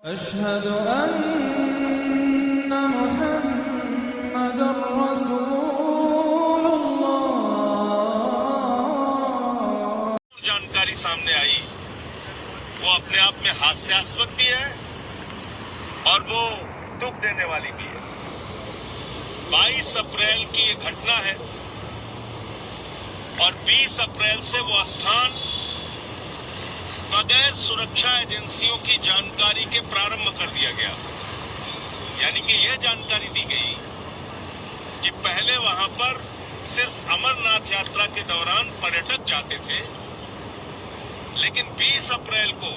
अशहदु अन्ना मुहम्मदुर रसूलुल्लाह। जानकारी सामने आई वो अपने आप में हास्यास्पद भी है और वो दुख देने वाली भी है। 22 अप्रैल की ये घटना है और 20 अप्रैल से वो स्थान बगैर सुरक्षा एजेंसियों की जानकारी के प्रारंभ कर दिया गया। यानी कि यह जानकारी दी गई कि पहले वहां पर सिर्फ अमरनाथ यात्रा के दौरान पर्यटक जाते थे, लेकिन 20 अप्रैल को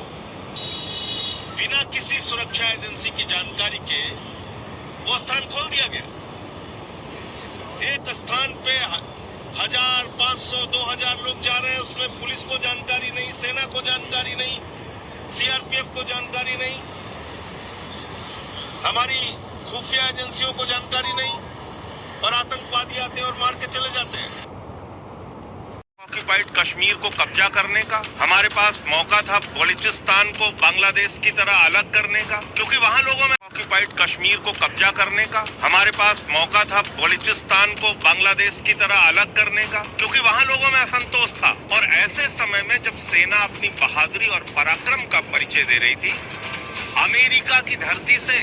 बिना किसी सुरक्षा एजेंसी की जानकारी के वो स्थान खोल दिया गया। एक स्थान पे 1000, 500, 2000 लोग जा रहे हैं, उसमें पुलिस को जानकारी नहीं, सेना को जानकारी नहीं, सीआरपीएफ को जानकारी नहीं, हमारी खुफिया एजेंसियों को जानकारी नहीं, और आतंकवादी आते हैं और मार के चले जाते हैं। ऑक्युपाइड कश्मीर को कब्जा करने का हमारे पास मौका था, बलूचिस्तान को बांग्लादेश की तरह अलग करने का, क्योंकि वहां लोगों में ऑक्युपाइड कश्मीर को कब्जा करने का हमारे पास मौका था, बलूचिस्तान को बांग्लादेश की तरह अलग करने का, क्योंकि वहां लोगों में असंतोष था। और ऐसे समय में जब सेना अपनी बहादुरी और पराक्रम का परिचय दे रही थी, अमेरिका की धरती से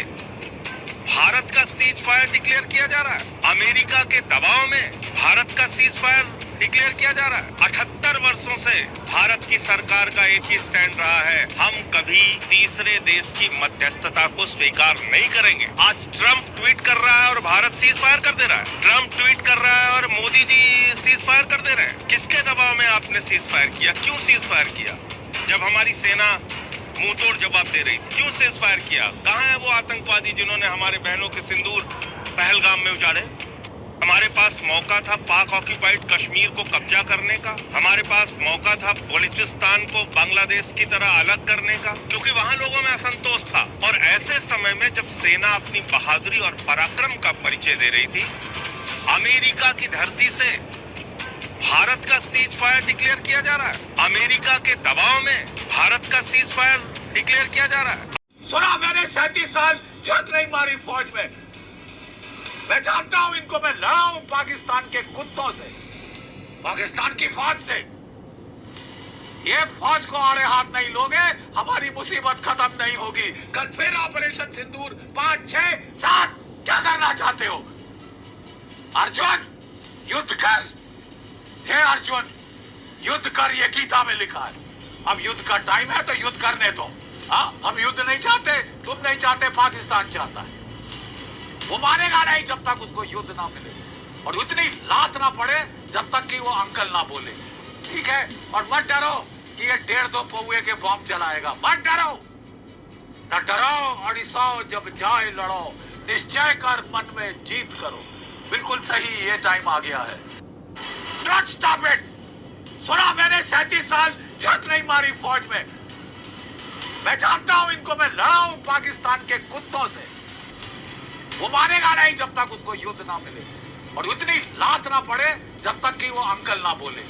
भारत का सीज फायर डिक्लेयर किया जा रहा है। अमेरिका के दबाव में भारत का सीज फायर डिक्लेयर किया जा रहा है। 78 वर्षों से भारत की सरकार का एक ही स्टैंड रहा है, हम कभी तीसरे देश की मध्यस्थता को स्वीकार नहीं करेंगे। आज ट्रंप ट्वीट कर रहा है और भारत सीज फायर कर दे रहा है। ट्रंप ट्वीट कर रहा है और मोदी जी सीज फायर कर दे रहे हैं। किसके दबाव में आपने सीज फायर किया? क्यों सीज फायर किया? जब हमारी सेना मुंह तोड़ जवाब दे रही थी, क्यों सीज फायर किया? कहाँ है वो आतंकवादी जिन्होंने हमारे बहनों के सिंदूर पहलगाम में उजाड़े? हमारे पास मौका था पाक ऑक्युपाइड कश्मीर को कब्जा करने का, हमारे पास मौका था बलूचिस्तान को बांग्लादेश की तरह अलग करने का, क्योंकि वहां लोगों में असंतोष था। और ऐसे समय में जब सेना अपनी बहादुरी और पराक्रम का परिचय दे रही थी, अमेरिका की धरती से भारत का सीज फायर डिक्लेयर किया जा रहा है। अमेरिका के दबाव में भारत का सीज फायर डिक्लेयर किया जा रहा है। सुना मैंने 37 साल झक नहीं मारी फौज में। मैं जानता हूं इनको, मैं लड़ा हूं पाकिस्तान के कुत्तों से, पाकिस्तान की फौज से। ये फौज को आड़े हाथ नहीं लोगे, हमारी मुसीबत खत्म नहीं होगी। कल फिर ऑपरेशन सिंदूर 5, 6, 7 क्या करना चाहते हो? अर्जुन युद्ध कर, हे अर्जुन युद्ध कर, ये गीता में लिखा है। अब युद्ध का टाइम है तो युद्ध करने दो। हाँ, हम युद्ध नहीं चाहते, तुम नहीं चाहते, पाकिस्तान चाहता है। वो मानेगा नहीं जब तक उसको युद्ध ना मिले और उतनी लात ना पड़े जब तक कि वो अंकल ना बोले, ठीक है? और मत डरो कि ये 1.5-2 पौए के बम चलाएगा, मत डरो, न डरो अड़िसो जब जाए लड़ो, निश्चय कर मन में जीत करो। बिल्कुल सही, ये टाइम आ गया है। Don't stop it! सुना मैंने 37 साल झक नहीं मारी फौज में। मैं जानता हूं इनको, मैं लड़ा हूं पाकिस्तान के कुत्तों से। वो मानेगा नहीं जब तक उसको युद्ध ना मिले और उतनी लात ना पड़े जब तक कि वो अंकल ना बोले,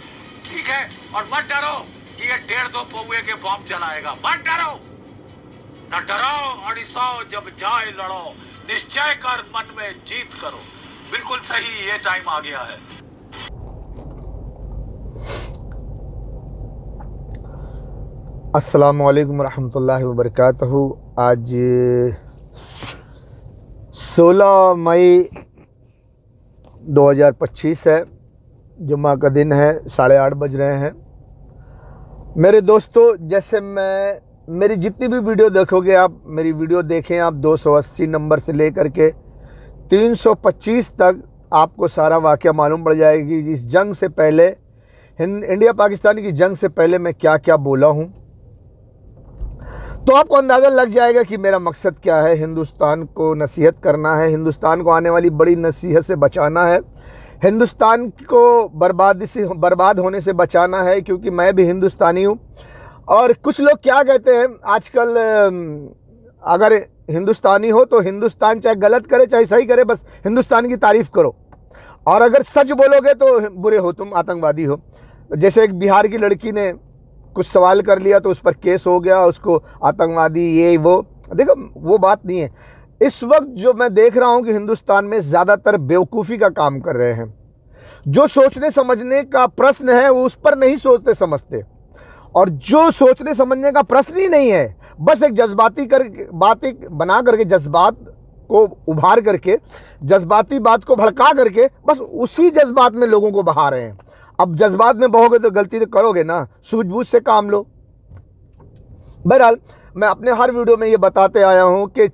ठीक है? और मत डरो कि ये 1.5-2 पौए के बम चलाएगा, मत डरो, न डरो अड़िसो जब जाए लड़ो, निश्चय कर मन में जीत करो। बिल्कुल सही, ये टाइम आ गया है। अस्सलामु अलैकुम रहमतुल्लाहि व बरकातहू। आज 16 मई 2025 है, जुम्मा का दिन है, 8:30 बज रहे हैं। मेरे दोस्तों, जैसे मेरी जितनी भी वीडियो देखोगे आप, मेरी वीडियो देखें आप 280 नंबर से लेकर के 325 तक, आपको सारा वाक़या मालूम पड़ जाएगी। इस जंग से पहले, इंडिया पाकिस्तान की जंग से पहले मैं क्या क्या बोला हूँ, तो आपको अंदाज़ा लग जाएगा कि मेरा मकसद क्या है। हिंदुस्तान को नसीहत करना है, हिंदुस्तान को आने वाली बड़ी नसीहत से बचाना है, हिंदुस्तान को बर्बाद होने से बचाना है, क्योंकि मैं भी हिंदुस्तानी हूँ। और कुछ लोग क्या कहते हैं आजकल, अगर हिंदुस्तानी हो तो हिंदुस्तान चाहे गलत करे चाहे सही करे, बस हिंदुस्तान की तारीफ़ करो, और अगर सच बोलोगे तो बुरे हो, तुम आतंकवादी हो। जैसे एक बिहार की लड़की ने कुछ सवाल कर लिया तो उस पर केस हो गया, उसको आतंकवादी ये वो। देखो वो बात नहीं है। इस वक्त जो मैं देख रहा हूं कि हिंदुस्तान में ज़्यादातर बेवकूफ़ी का काम कर रहे हैं। जो सोचने समझने का प्रश्न है वो उस पर नहीं सोचते समझते, और जो सोचने समझने का प्रश्न ही नहीं है, बस एक जज्बाती बातें बना करके, जज्बात को उभार करके, जज्बाती बात को भड़का करके बस उसी जज्बात में लोगों को बहा रहे हैं। अब जज्बात में बहोगे तो गलती तो करोगे ना, सूझबूझ से काम लो। बहरहाल मैं अपने हर वीडियो में ये बताते आया हूं कि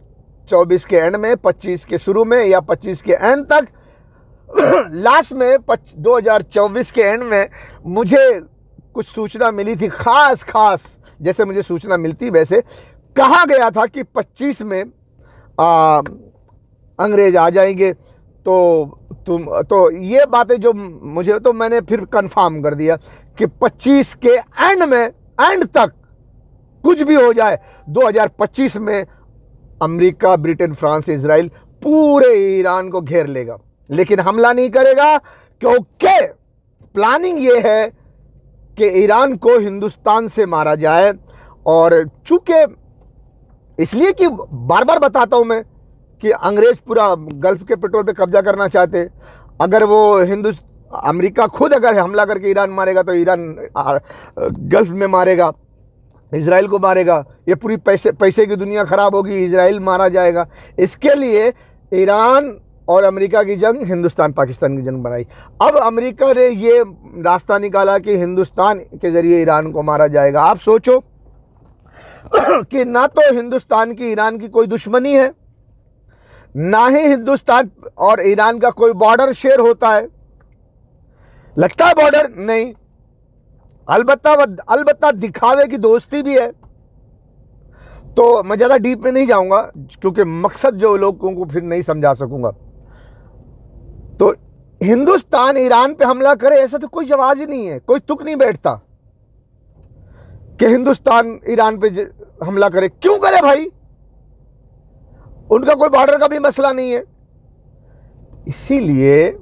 24 के एंड में, 25 के शुरू में या 25 के एंड तक, लास्ट में 2024 के एंड में मुझे कुछ सूचना मिली थी, खास जैसे मुझे सूचना मिलती वैसे कहा गया था कि 25 में अंग्रेज आ जाएंगे। तो ये बातें जो मुझे, तो मैंने फिर कंफर्म कर दिया कि 25 के एंड में, एंड तक कुछ भी हो जाए, 2025 में अमेरिका, ब्रिटेन, फ्रांस, इजराइल पूरे ईरान को घेर लेगा, लेकिन हमला नहीं करेगा, क्योंकि प्लानिंग ये है कि ईरान को हिंदुस्तान से मारा जाए। और चूंकि इसलिए कि बार बार बताता हूं मैं कि अंग्रेज पूरा गल्फ के पेट्रोल पे कब्जा करना चाहते। अगर वो अमेरिका खुद अगर हमला करके ईरान मारेगा तो ईरान गल्फ में मारेगा, इजराइल को मारेगा, ये पूरी पैसे की दुनिया खराब होगी, इजराइल मारा जाएगा। इसके लिए ईरान और अमेरिका की जंग हिंदुस्तान पाकिस्तान की जंग बनाई। अब अमेरिका ने ये रास्ता निकाला कि हिंदुस्तान के जरिए ईरान को मारा जाएगा। आप सोचो कि ना तो हिंदुस्तान की ईरान की कोई दुश्मनी है, ना ही हिंदुस्तान और ईरान का कोई बॉर्डर शेयर होता है। लगता है बॉर्डर नहीं, अलबत्ता दिखावे की दोस्ती भी है। तो मैं ज़्यादा डीप में नहीं जाऊंगा क्योंकि मकसद जो लोगों को फिर नहीं समझा सकूंगा। तो हिंदुस्तान ईरान पे हमला करे ऐसा तो कोई जवाब ही नहीं है, कोई तुक नहीं बैठता कि हिंदुस्तान ईरान पे हमला करे। क्यों करे भाई? उनका कोई बॉर्डर का भी मसला नहीं है। इसीलिए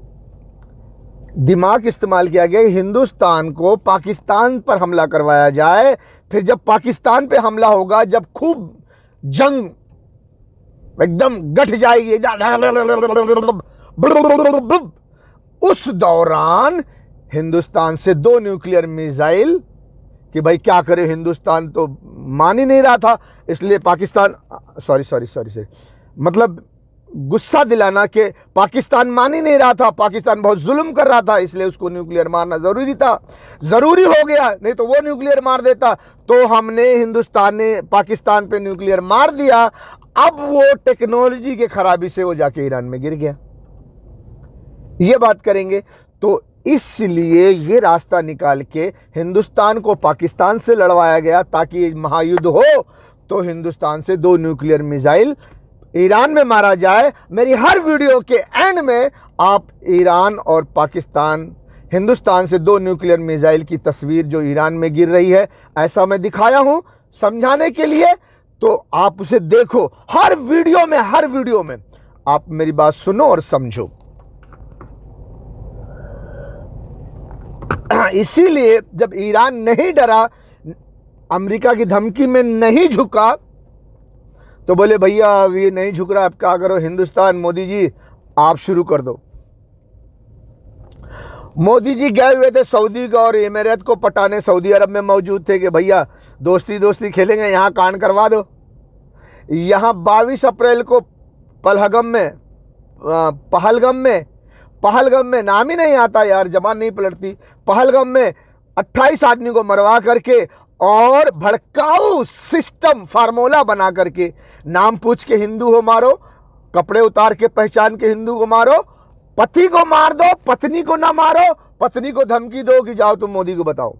दिमाग इस्तेमाल किया गया हिंदुस्तान को पाकिस्तान पर हमला करवाया जाए। फिर जब पाकिस्तान पे हमला होगा, जब खूब जंग एकदम गठ जाएगी, उस दौरान हिंदुस्तान से 2 न्यूक्लियर मिसाइल, कि भाई क्या करे, हिंदुस्तान तो मान ही नहीं रहा था, इसलिए पाकिस्तान सॉरी मतलब गुस्सा दिलाना कि पाकिस्तान मान ही नहीं रहा था, पाकिस्तान बहुत जुल्म कर रहा था, इसलिए उसको न्यूक्लियर मारना जरूरी था, जरूरी हो गया, नहीं तो वो न्यूक्लियर मार देता। तो हमने हिंदुस्तान ने पाकिस्तान पे न्यूक्लियर मार दिया। अब वो टेक्नोलॉजी के खराबी से वो जाके ईरान में गिर गया। ये बात करेंगे। तो इसलिए ये रास्ता निकाल के हिंदुस्तान को पाकिस्तान से लड़वाया गया ताकि महायुद्ध हो तो हिंदुस्तान से 2 न्यूक्लियर मिसाइल ईरान में मारा जाए। मेरी हर वीडियो के एंड में आप ईरान और पाकिस्तान, हिंदुस्तान से 2 न्यूक्लियर मिसाइल की तस्वीर जो ईरान में गिर रही है, ऐसा मैं दिखाया हूं समझाने के लिए। तो आप उसे देखो, हर वीडियो में आप मेरी बात सुनो और समझो। इसीलिए जब ईरान नहीं डरा, अमेरिका की धमकी में नहीं झुका, तो बोले भैया अब ये नहीं झुक रहा, अब क्या करो, हिंदुस्तान, मोदी जी आप शुरू कर दो। मोदी जी गए हुए थे सऊदी को और एमिरेट को पटाने, सऊदी अरब में मौजूद थे कि भैया दोस्ती खेलेंगे, यहाँ कांड करवा दो। यहाँ 22 अप्रैल को पहलगम में नाम ही नहीं आता यार, जबान नहीं पलटती, पहलगम में 28 आदमी को मरवा करके और भड़काऊ सिस्टम फार्मूला बना करके, नाम पूछ के हिंदू हो मारो, कपड़े उतार के पहचान के हिंदू को मारो, पति को मार दो, पत्नी को ना मारो, पत्नी को धमकी दो कि जाओ तुम मोदी को बताओ।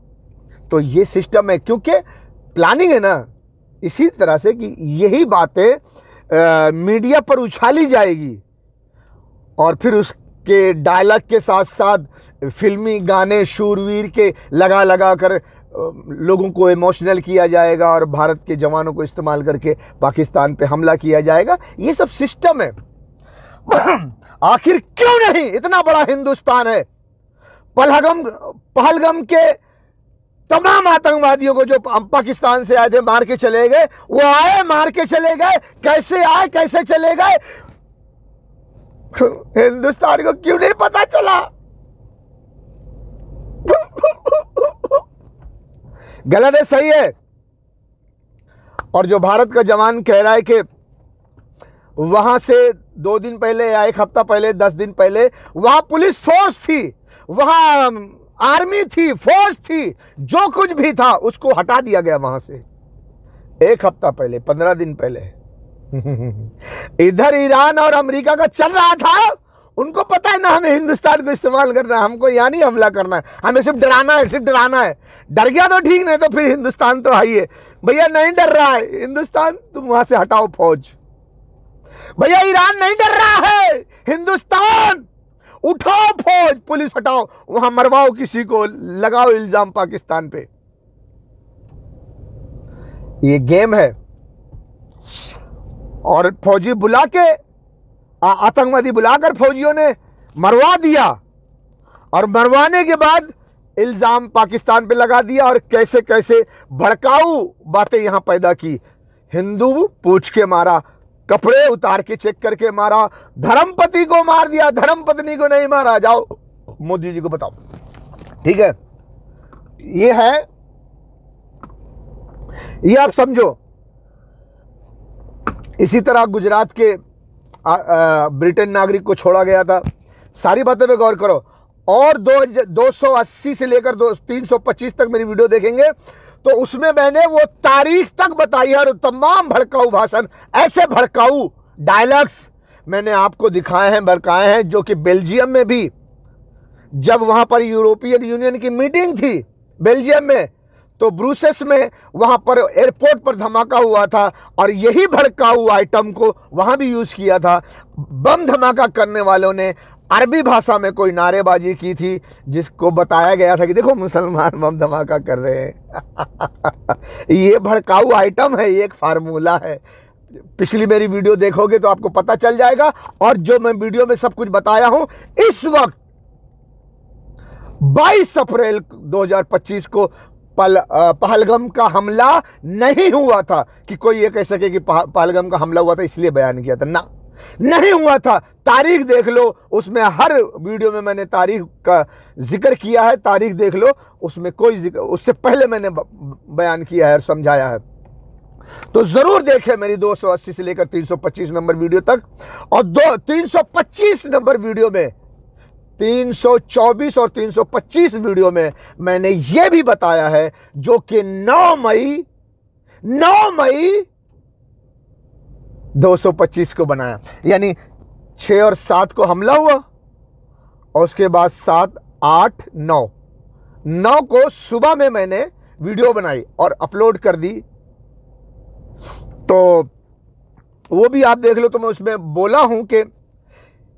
तो ये सिस्टम है, क्योंकि प्लानिंग है ना। इसी तरह से कि यही बातें मीडिया पर उछाली जाएगी और फिर उसके डायलॉग के साथ साथ फिल्मी गाने शूरवीर के लगा कर लोगों को इमोशनल किया जाएगा और भारत के जवानों को इस्तेमाल करके पाकिस्तान पे हमला किया जाएगा। ये सब सिस्टम है। आखिर क्यों नहीं, इतना बड़ा हिंदुस्तान है, पहलगम के तमाम आतंकवादियों को जो पाकिस्तान से आए थे मार के चले गए, वो आए मार के चले गए, कैसे आए कैसे चले गए, हिंदुस्तान को क्यों नहीं पता चला? गलत है सही है? और जो भारत का जवान कह रहा है कि वहां से 2 दिन पहले या 1 हफ्ता पहले 10 दिन पहले वहां पुलिस फोर्स थी, वहां आर्मी थी, फोर्स थी, जो कुछ भी था उसको हटा दिया गया वहां से 1 हफ्ता पहले, 15 दिन पहले। इधर ईरान और अमेरिका का चल रहा था, उनको पता है ना हमें हिंदुस्तान को इस्तेमाल करना है, हमको यहाँ नहीं हमला करना है, हमें सिर्फ डराना है, सिर्फ डराना है। डर गया तो ठीक, नहीं तो फिर हिंदुस्तान तो आइए भैया, नहीं डर रहा है हिंदुस्तान, तुम वहां से हटाओ फौज। भैया ईरान नहीं डर रहा है, हिंदुस्तान उठाओ फौज, पुलिस हटाओ, वहां मरवाओ किसी को, लगाओ इल्जाम पाकिस्तान पे। ये गेम है। और फौजी बुला के, आतंकवादी बुलाकर फौजियों ने मरवा दिया, और मरवाने के बाद इल्जाम पाकिस्तान पे लगा दिया, और कैसे कैसे भड़काऊ बातें यहां पैदा की। हिंदू पूछ के मारा, कपड़े उतार के चेक करके मारा, धर्मपति को मार दिया, धर्मपत्नी को नहीं मारा। जाओ मोदी जी को बताओ, ठीक है? ये है, ये आप समझो। इसी तरह गुजरात के ब्रिटेन नागरिक को छोड़ा गया था। सारी बातों पे गौर करो। और 280 से लेकर 325 तक मेरी वीडियो देखेंगे तो उसमें मैंने वो तारीख तक बताई है, और तमाम भड़काऊ भाषण, ऐसे भड़काऊ डायलॉग्स मैंने आपको दिखाए हैं, भड़काए हैं, जो कि बेल्जियम में भी, जब वहां पर यूरोपियन यूनियन की मीटिंग थी बेल्जियम में, तो ब्रुसेल्स में वहां पर एयरपोर्ट पर धमाका हुआ था, और यही भड़काऊ आइटम को वहां भी यूज किया था। बम धमाका करने वालों ने अरबी भाषा में कोई नारेबाजी की थी, जिसको बताया गया था कि देखो मुसलमान बम धमाका कर रहे हैं। ये भड़काऊ आइटम है, ये एक फार्मूला है। पिछली मेरी वीडियो देखोगे तो आपको पता चल जाएगा। और जो मैं वीडियो में सब कुछ बताया हूं, इस वक्त 22 अप्रैल 2025 को पहलगाम का हमला नहीं हुआ था कि कोई ये कह सके कि पहलगाम का हमला हुआ था इसलिए बयान किया था, ना, नहीं हुआ था। तारीख देख लो, उसमें हर वीडियो में मैंने तारीख का जिक्र किया है, तारीख देख लो, उसमें कोई जिक्र, उससे पहले मैंने बयान किया है और समझाया है। तो जरूर देखें मेरी 280 से लेकर 325 नंबर वीडियो तक। और 325 नंबर वीडियो में, 324 और 325 वीडियो में मैंने यह भी बताया है, जो कि 9 मई 225 को बनाया, यानी 6 और 7 को हमला हुआ, और उसके बाद 7, 8, 9 को सुबह में मैंने वीडियो बनाई और अपलोड कर दी। तो वो भी आप देख लो। तो मैं उसमें बोला हूं कि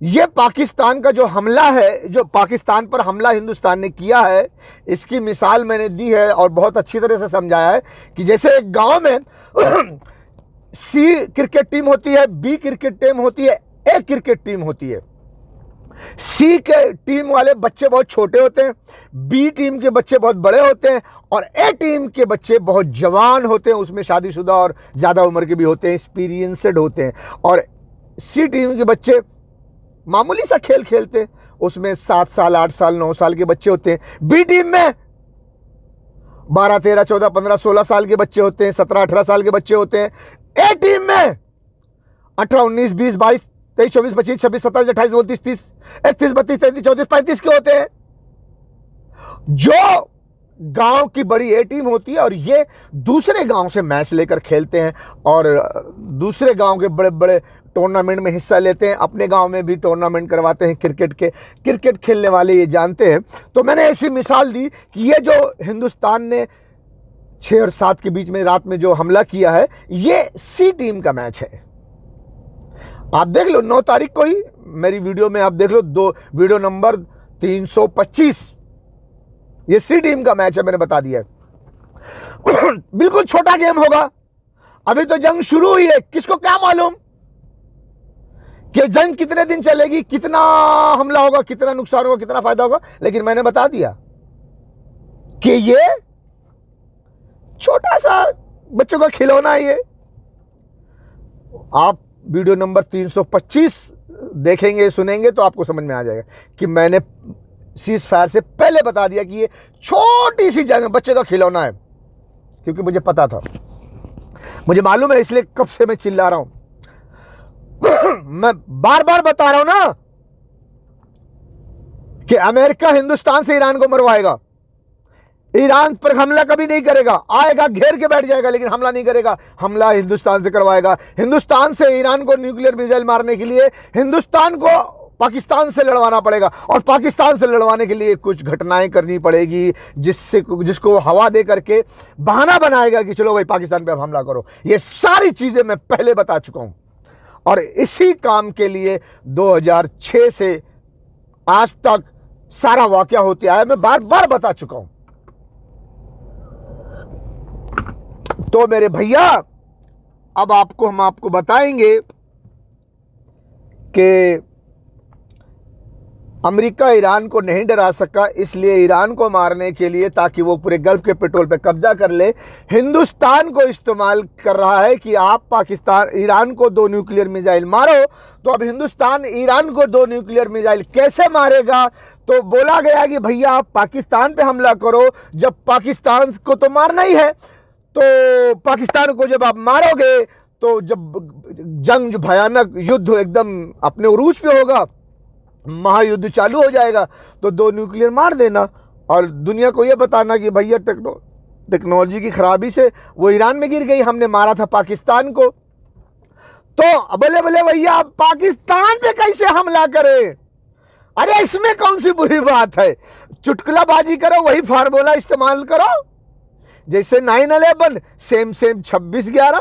ये पाकिस्तान का जो हमला है, जो पाकिस्तान पर हमला हिंदुस्तान ने किया है, इसकी मिसाल मैंने दी है और बहुत अच्छी तरह से समझाया है कि जैसे एक गांव में सी क्रिकेट टीम होती है, बी क्रिकेट टीम होती है, ए क्रिकेट टीम होती है। सी के टीम वाले बच्चे बहुत छोटे होते हैं, बी टीम के बच्चे बहुत बड़े होते हैं, और ए टीम के बच्चे बहुत जवान होते हैं, उसमें शादीशुदा और ज़्यादा उम्र के भी होते हैं, एक्सपीरियंसड होते हैं। और सी टीम के बच्चे मामूली सा खेल खेलते हैं, उसमें 7 साल, 8 साल, 9 साल के बच्चे होते हैं। बी टीम में 12, 13, 14, 15, 16 साल के बच्चे होते हैं, 17, 18 साल के बच्चे होते हैं। ए टीम में 18, 19, 20, 22, 23, 24, 25, 26, 27, 28, 29, 30, 31, 32, 33, 34, 35 के होते हैं, जो गांव की बड़ी ए टीम होती है। और ये दूसरे गांव से मैच लेकर खेलते हैं और दूसरे गांव के बड़े बड़े टूर्नामेंट में हिस्सा लेते हैं, अपने गांव में भी टूर्नामेंट करवाते हैं क्रिकेट के। क्रिकेट खेलने वाले ये जानते हैं। तो मैंने ऐसी मिसाल दी कि ये जो हिंदुस्तान ने 6 और 7 के बीच में रात में जो हमला किया है, ये सी टीम का मैच है। आप देख लो 9 तारीख को ही मेरी वीडियो में आप देख लो, वीडियो नंबर 325, ये सी टीम का मैच है, मैंने बता दिया है। बिल्कुल छोटा गेम होगा, अभी तो जंग शुरू हुई है, किसको क्या मालूम कि जंग कितने दिन चलेगी, कितना हमला होगा, कितना नुकसान होगा, कितना फायदा होगा। लेकिन मैंने बता दिया कि ये छोटा सा बच्चों का खिलौना है ये। आप वीडियो नंबर 325 देखेंगे सुनेंगे तो आपको समझ में आ जाएगा कि मैंने सीज फायर से पहले बता दिया कि ये छोटी सी जंग बच्चे का खिलौना है, क्योंकि मुझे पता था, मुझे मालूम है, इसलिए कब से मैं चिल्ला रहा हूं। मैं बार बार बता रहा हूं ना कि अमेरिका हिंदुस्तान से ईरान को मरवाएगा, ईरान पर हमला कभी नहीं करेगा, आएगा घेर के बैठ जाएगा लेकिन हमला नहीं करेगा, हमला हिंदुस्तान से करवाएगा। हिंदुस्तान से ईरान को न्यूक्लियर मिसाइल मारने के लिए हिंदुस्तान को पाकिस्तान से लड़वाना पड़ेगा, और पाकिस्तान से लड़वाने के लिए कुछ घटनाएं करनी पड़ेगी जिसको हवा दे करके बहाना बनाएगा कि चलो भाई पाकिस्तान पे अब हमला करो। ये सारी चीजें मैं पहले बता चुका हूं, और इसी काम के लिए 2006 से आज तक सारा वाकया होते आया, मैं बार बार बता चुका हूं। तो मेरे भैया अब हम आपको बताएंगे कि अमेरिका ईरान को नहीं डरा सका, इसलिए ईरान को मारने के लिए, ताकि वो पूरे गल्फ के पेट्रोल पे कब्जा कर ले, हिंदुस्तान को इस्तेमाल कर रहा है कि आप पाकिस्तान ईरान को 2 न्यूक्लियर मिसाइल मारो। तो अब हिंदुस्तान ईरान को 2 न्यूक्लियर मिसाइल कैसे मारेगा? तो बोला गया कि भैया आप पाकिस्तान पे हमला करो, जब पाकिस्तान को तो मारना ही है, तो पाकिस्तान को जब आप मारोगे तो जब जंग, जो भयानक युद्ध एकदम अपने उरूज पे होगा, महायुद्ध चालू हो जाएगा, तो 2 न्यूक्लियर मार देना और दुनिया को यह बताना कि भैया टेक्नोलॉजी की खराबी से वो ईरान में गिर गई, हमने मारा था पाकिस्तान को। तो बोले भैया आप पाकिस्तान पे कैसे हमला करें? अरे इसमें कौन सी बुरी बात है? चुटकुलाबाजी करो, वही फार्मूला इस्तेमाल करो, जैसे 9/11 सेम 26/11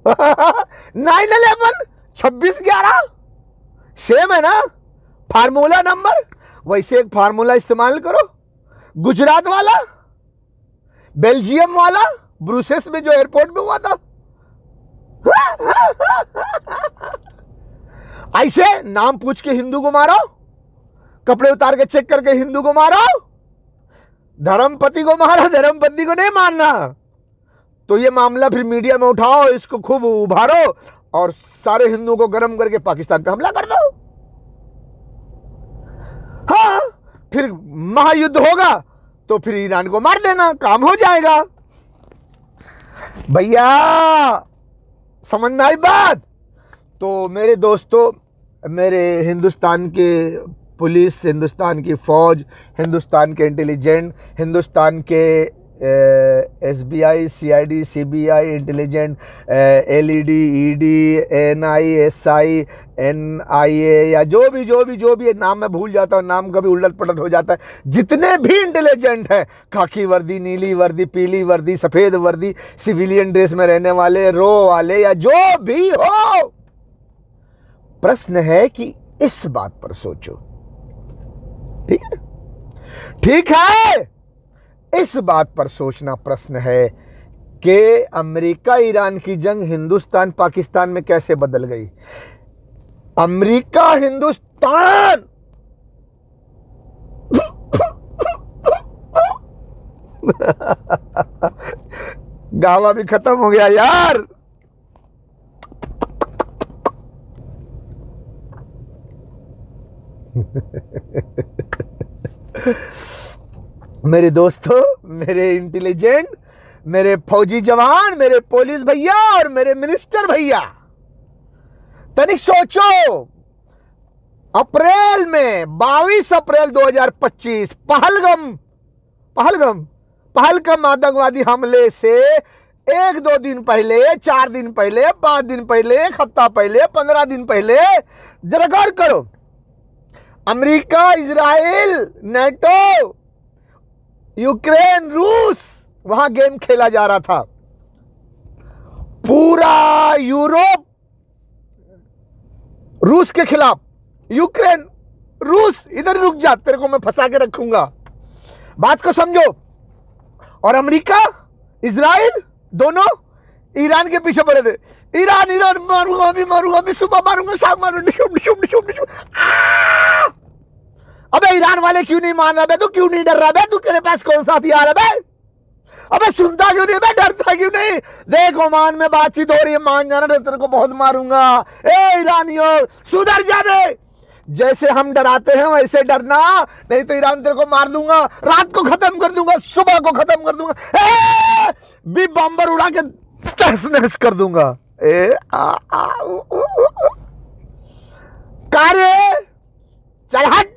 9/11 26/11 सेम है ना फार्मूला नंबर, वैसे एक फार्मूला इस्तेमाल करो। गुजरात वाला, बेल्जियम वाला, ब्रुसेल्स में जो एयरपोर्ट में हुआ था, ऐसे नाम पूछ के हिंदू को मारो, कपड़े उतार के चेक करके हिंदू को मारो, धर्मपति को मारो, धर्मपति को नहीं मारना। तो ये मामला फिर मीडिया में उठाओ, इसको खूब उभारो और सारे हिंदुओं को गर्म करके पाकिस्तान पे हमला कर दो। हाँ, फिर महायुद्ध होगा तो फिर ईरान को मार देना, काम हो जाएगा। भैया समझना आई बात? तो मेरे दोस्तों, मेरे हिंदुस्तान के पुलिस, हिंदुस्तान की फौज, हिंदुस्तान के इंटेलिजेंट, हिंदुस्तान के SBI, CID, CBI, intelligent, LED, ED, NI, SI, NIA, या जो भी नाम मैं भूल जाता हूँ, नाम कभी उलट पलट हो जाता है, जितने भी इंटेलिजेंट हैं, खाकी वर्दी, नीली वर्दी, पीली वर्दी, सफेद वर्दी, सिविलियन ड्रेस में रहने वाले, रो वाले, या जो भी हो, प्रश्न है कि इस बात पर सोचो। ठीक है, ठीक है, इस बात पर सोचना प्रश्न है कि अमेरिका ईरान की जंग हिंदुस्तान पाकिस्तान में कैसे बदल गई। अमेरिका हिंदुस्तान गावा भी खत्म हो गया यार। मेरे दोस्तों, मेरे इंटेलिजेंट, मेरे फौजी जवान, मेरे पुलिस भैया और मेरे मिनिस्टर भैया, तनिक सोचो, अप्रैल में 22 अप्रैल 2025 पहलगाम आतंकवादी हमले से 1-2 दिन पहले, 4 दिन पहले, 5 दिन पहले, 1 हफ्ता पहले, 15 दिन पहले, जरा गौर करो, अमेरिका, इजराइल, नेटो, यूक्रेन, रूस, वहां गेम खेला जा रहा था। पूरा यूरोप रूस के खिलाफ, यूक्रेन, रूस, इधर रुक जा, तेरे को मैं फंसा के रखूंगा, बात को समझो। और अमेरिका, इजराइल दोनों ईरान के पीछे पड़े थे। ईरान मारूंगा, अभी सुबह मारूंगा, शाम मारूंगा। अबे ईरान वाले क्यों नहीं मान रहा बे? तू क्यों नहीं डर रहा बे? तू तेरे पास कौन सा हथियार है बे? अबे सुनता क्यों नहीं, मैं डरता क्यों नहीं? देख ओमान में बातचीत हो रही है, मान जाना नहीं तेरे को बहुत मारूंगा। ए ईरानियों सुधर जा बे, जैसे हम डराते हैं वैसे डरना, नहीं तो ईरान तेरे को मार दूंगा, रात को खत्म कर दूंगा, सुबह को खत्म कर दूंगा, भी बम्बर उड़ा के तहस नहस कर दूंगा। कार्य चल हट।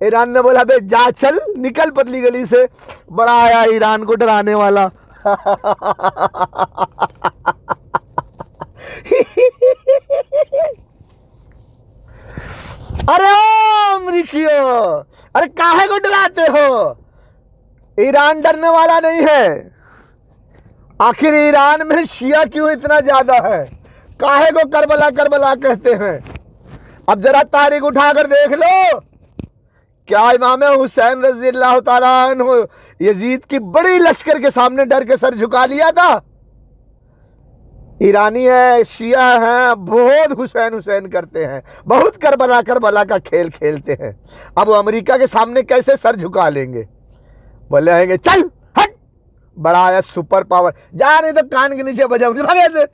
ईरान ने बोला बे जा चल, निकल पतली गली से, बड़ा आया ईरान को डराने वाला। अरे अमरीकियों, अरे काहे को डराते हो? ईरान डरने वाला नहीं है। आखिर ईरान में शिया क्यों इतना ज्यादा है? काहे को करबला करबला कहते हैं? अब जरा तारीख उठाकर देख लो, क्या इमाम हुसैन रज़ी अल्लाह ताला अन्हु यजीद की बड़ी लश्कर के सामने डर के सर झुका लिया था? ईरानी है, शिया है, बहुत हुसैन हुसैन करते हैं, बहुत करबला करबला का खेल खेलते हैं। अब वो अमेरिका के सामने कैसे सर झुका लेंगे? बोले आएंगे चल हट, बड़ा आया सुपर पावर, जा नहीं तो कान के नीचे बजाऊंगी भागे से।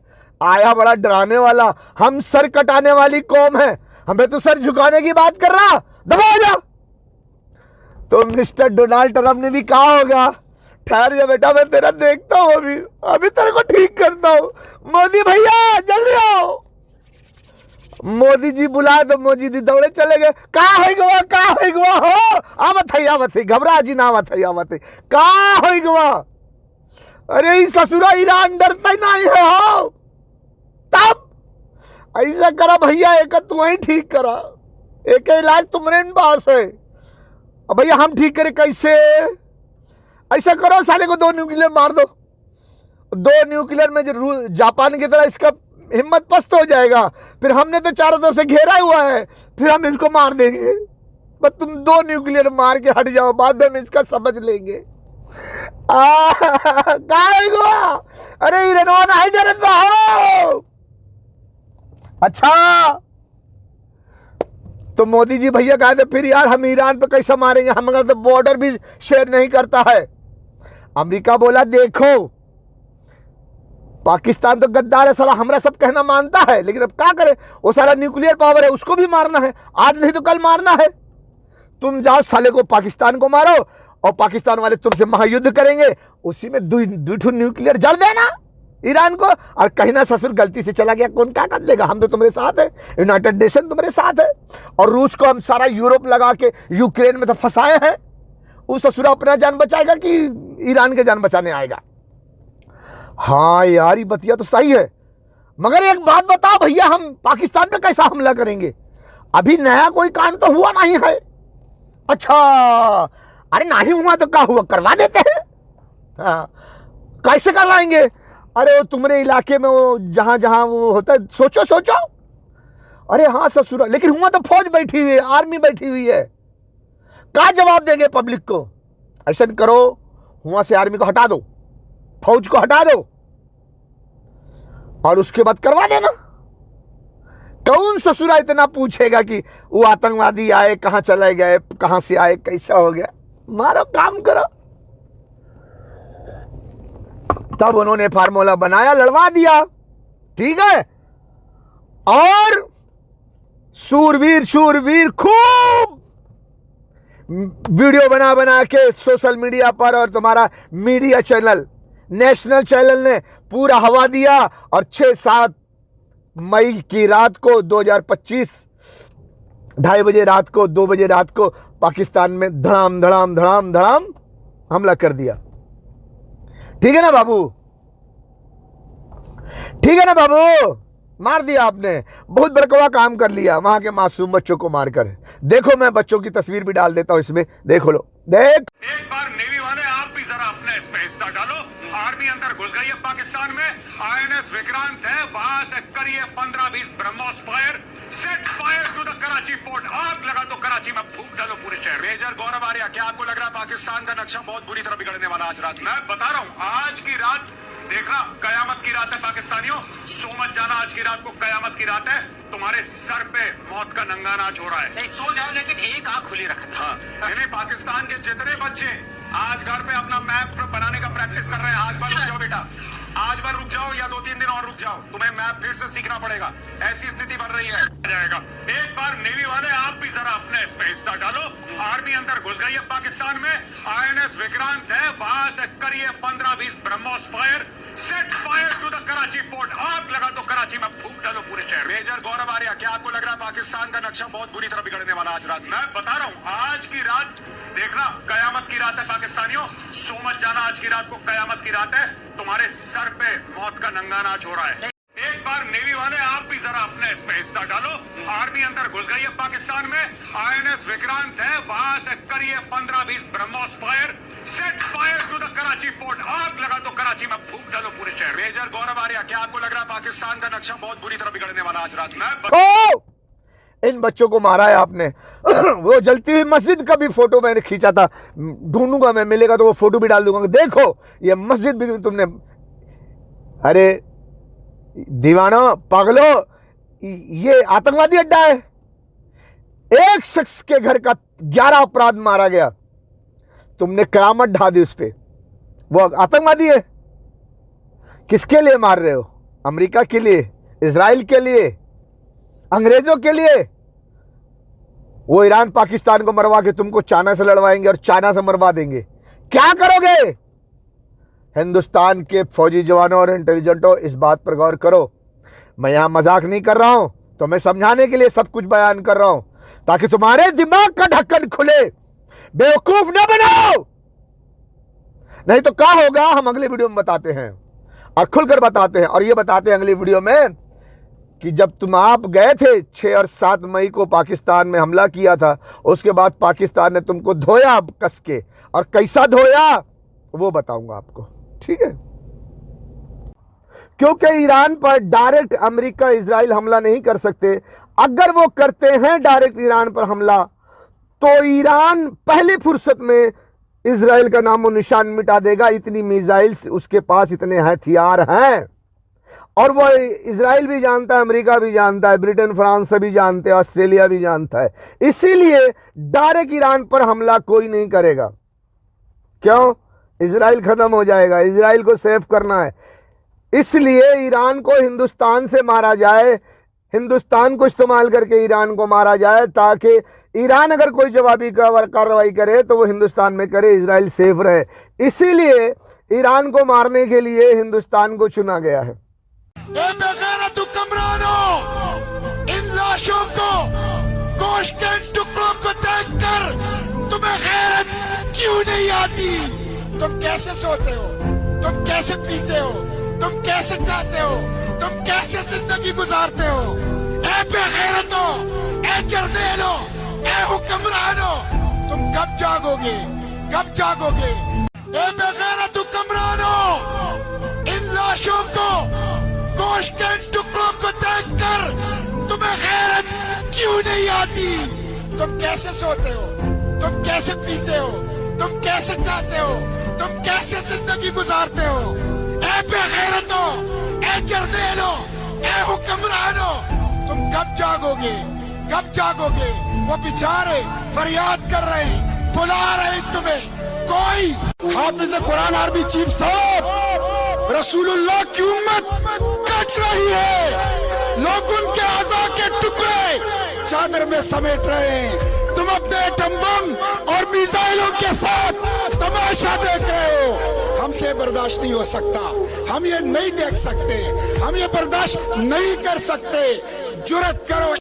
आया बड़ा डराने वाला, हम सर कटाने वाली कौम है, हमें तो सर झुकाने की बात कर रहा, दबा जा। तो मिस्टर डोनाल्ड ट्रंप ने भी कहा होगा, ठहर जा बेटा, मैं तेरा देखता हूं, अभी तेरे को ठीक करता हूं। मोदी भैया जल्दी आओ। मोदी जी बुलाए तो मोदी जी दौड़े चले गए। कहा है गवा हो, आवत है, घबरा जी ना, आवत है, कहा है गवा। अरे ससुरा ईरान डरता ही नहीं है हो। तब ऐसा करा भैया, एक तू ही ठीक करा, एक इलाज तुम्हारे पास है। अब भैया हम ठीक करें कैसे? ऐसा करो साले को 2 न्यूक्लियर मार दो, 2 न्यूक्लियर में जो जापान की तरह इसका हिम्मत पस्त हो जाएगा, फिर हमने तो चारों तरफ से घेरा हुआ है, फिर हम इसको मार देंगे। बस तुम 2 न्यूक्लियर मार के हट जाओ, बाद में हम इसका समझ लेंगे। अरे ईरान आई डरत हो। अच्छा तो मोदी जी भैया कहा थे फिर यार हम ईरान पे कैसे मारेंगे, हमारा तो बॉर्डर भी शेयर नहीं करता है। अमेरिका बोला देखो पाकिस्तान तो गद्दार है साला, हमारा सब कहना मानता है, लेकिन अब क्या करे, वो साला न्यूक्लियर पावर है, उसको भी मारना है, आज नहीं तो कल मारना है। तुम जाओ साले को पाकिस्तान को मारो और पाकिस्तान वाले तुमसे महायुद्ध करेंगे, उसी में 2 न्यूक्लियर जड़ देना ईरान को, और कहीं ना ससुर गलती से चला गया कौन क्या कर लेगा, हम तो तुम्हारे साथ है, यूनाइटेड नेशन तुम्हारे साथ है। और रूस को हम सारा यूरोप लगा के यूक्रेन में तो फंसाए हैं, उस ससुरा अपना जान बचाएगा कि ईरान के जान बचाने आएगा? हाँ यार ये बतिया तो सही है, मगर एक बात बताओ भैया, हम पाकिस्तान पे कैसा हमला करेंगे? अभी नया कोई कांड तो हुआ नहीं है। अच्छा अरे नहीं हुआ तो क्या हुआ, करवा देते हैं। हाँ कैसे करवाएंगे? अरे वो तुम्हारे इलाके में वो जहां जहां वो होता है, सोचो। अरे हाँ ससुरा, लेकिन हुआ तो फौज बैठी हुई है, आर्मी बैठी हुई है, क्या जवाब देंगे पब्लिक को? ऐसा करो, वहां से आर्मी को हटा दो, फौज को हटा दो, और उसके बाद करवा देना। कौन ससुरा इतना पूछेगा कि वो आतंकवादी आए, कहां चले गए, कहां से आए, कैसा हो गया? मारो काम करो। तब उन्होंने फार्मूला बनाया, लड़वा दिया, ठीक है। और शूरवीर खूब वीडियो बना के सोशल मीडिया पर, और तुम्हारा मीडिया चैनल, नेशनल चैनल ने पूरा हवा दिया, और 6-7 मई की रात को 2025 2:30 बजे रात को, 2 बजे रात को पाकिस्तान में धड़ाम हमला कर दिया। ठीक है ना बाबू, ठीक है ना बाबू, मार दिया आपने, बहुत बड़कवा काम कर लिया वहां के मासूम बच्चों को मारकर। देखो मैं बच्चों की तस्वीर भी डाल देता हूं इसमें, देखो लो, देख। एक बार नेवी वाले आप भी जरा अपने इसमें हिस्सा डालो। आर्मी अंदर घुस गई है पाकिस्तान में, INS विक्रांत है, वहां से करिए 15-20 BrahMos fire, set fire to the Karachi port, आग लगा दो कराची में, फूंक डालो पूरे शहर। मेजर गौरव आर्या, क्या आपको लग रहा है पाकिस्तान का नक्शा बहुत बुरी तरह बिगड़ने वाला आज रात? मैं बता रहा हूँ, आज की रात देखना कयामत की रात है पाकिस्तानियों, सो मत जाना, आज की रात को कयामत की रात है, तुम्हारे सर पे मौत का नंगा नाच हो रहा है। नहीं सो जाओ, लेकिन एक आंख खुली रखना। हाँ, पाकिस्तान के जितने बच्चे आज घर पे अपना मैप बनाने का प्रैक्टिस कर रहे हैं। आज भर रुक जाओ बेटा, आज भर रुक जाओ या 2-3 दिन और रुक जाओ, तुम्हें मैप फिर से सीखना पड़ेगा। ऐसी स्थिति बन रही है। जाएगा एक बार नेवी वाले आप भी जरा अपने इस पे हिस्सा डालो। आर्मी अंदर घुस गई है पाकिस्तान में। INS विक्रांत है, वहां से करिए 15-20 BrahMos fire, set fire to the Karachi port. आग लगा दो कराची में, फूंक डालो पूरे शहर। मेजर गौरव आर्या, क्या आपको लग रहा है पाकिस्तान का नक्शा बहुत बुरी तरह बिगड़ने वाला आज रात? मैं बता रहा हूँ, आज की रात देखना कयामत की रात है पाकिस्तानियों। सो मत जाना, आज की रात को कयामत की रात है। तुम्हारे सर पे मौत का नंगा नाच हो रहा है। एक बार नेवी वाले आप भी जरा अपने इस पे हिस्सा डालो। आर्मी अंदर घुस गई है पाकिस्तान में। INS विक्रांत है, वहां से करिए 15-20 BrahMos fire, set fire to the Karachi port. आग लगा दो कराची में, फूंक डालो पूरे शहर। मेजर गौरव आर्या, क्या आपको लग रहा है पाकिस्तान का नक्शा बहुत बुरी तरह बिगड़ने वाला आज रात? मैं इन बच्चों को मारा है आपने। वो जलती हुई मस्जिद का भी फोटो मैंने खींचा था, ढूंढूंगा मैं, मिलेगा तो वो फोटो भी डाल दूंगा। देखो ये मस्जिद भी तुमने, अरे दीवाना पागलो, ये आतंकवादी अड्डा है। एक शख्स के घर का 11 अपराध मारा गया, तुमने कयामत ढा दी उस पे। वो आतंकवादी है। किसके लिए मार रहे हो? अमेरिका के लिए, इजराइल के लिए, अंग्रेजों के लिए? वो ईरान पाकिस्तान को मरवा के तुमको चाइना से लड़वाएंगे और चाइना से मरवा देंगे। क्या करोगे? हिंदुस्तान के फौजी जवानों और इंटेलिजेंटों, इस बात पर गौर करो। मैं यहां मजाक नहीं कर रहा हूं, तो मैं समझाने के लिए सब कुछ बयान कर रहा हूं, ताकि तुम्हारे दिमाग का ढक्कन खुले। बेवकूफ न बनाओ, नहीं तो क्या होगा हम अगली वीडियो में बताते हैं, और खुलकर बताते हैं। और ये बताते हैं अगली वीडियो में कि जब आप गए थे 6 और 7 मई को पाकिस्तान में हमला किया था, उसके बाद पाकिस्तान ने तुमको धोया कस के, और कैसा धोया वो बताऊंगा आपको, ठीक है? क्योंकि ईरान पर डायरेक्ट अमेरिका इजराइल हमला नहीं कर सकते। अगर वो करते हैं डायरेक्ट ईरान पर हमला, तो ईरान पहली फुर्सत में इजराइल का नामो निशान मिटा देगा। इतनी मिसाइल्स उसके पास, इतने हथियार हैं, और वो इजराइल भी जानता है, अमेरिका भी जानता है, ब्रिटेन फ्रांस भी जानते हैं, ऑस्ट्रेलिया भी जानता है। इसीलिए डायरेक्ट ईरान पर हमला कोई नहीं करेगा। क्यों? इजराइल खत्म हो जाएगा, इजराइल को सेव करना है। इसलिए ईरान को हिंदुस्तान से मारा जाए, हिंदुस्तान को इस्तेमाल करके ईरान को मारा जाए, ताकि ईरान अगर कोई जवाबी कार्रवाई करे तो वो हिंदुस्तान में करे, इजराइल सेफ रहे। इसीलिए ईरान को मारने के लिए हिंदुस्तान को चुना गया है। बेगैरत हुक्मरानों, इन लाशों को, गोश्त के टुकड़ों को देखकर तुम्हें गैरत क्यों नहीं आती? तुम कैसे सोते हो? तुम कैसे पीते हो? तुम कैसे खाते हो? तुम कैसे जिंदगी गुजारते हो? ए बेगैरतों, ए जर्देलों, ए हुक्मरानों, तुम कब जागोगे? कब जागोगे? ए बेगैरत हुक्मरानों, इन लाशों को, गोश्त के टुकड़ों को देखकर तुम्हें गैरत क्यों नहीं आती? तुम कैसे सोते हो? तुम कैसे पीते हो? तुम कैसे खाते हो? तुम कैसे जिंदगी गुजारते हो? ए बेगैरतों, ए जर्देलों, ए हुक्मरानों, तुम कब जागोगे? कब जागोगे? वो बेचारे फरियाद कर रहे हैं, बुला रहे हैं तुम्हें। कोई हाफिज कुरान आर्मी चीफ साहब, रसूलुल्लाह की उम्मत कट रही है, लोग उनके आज़ा के टुकड़े चादर में समेट रहे हैं। तुम अपने एटम बम और मिसाइलों के साथ तमाशा देख रहे हो। हमसे बर्दाश्त नहीं हो सकता, हम ये नहीं देख सकते, हम ये बर्दाश्त नहीं कर सकते। जुर्रत करो।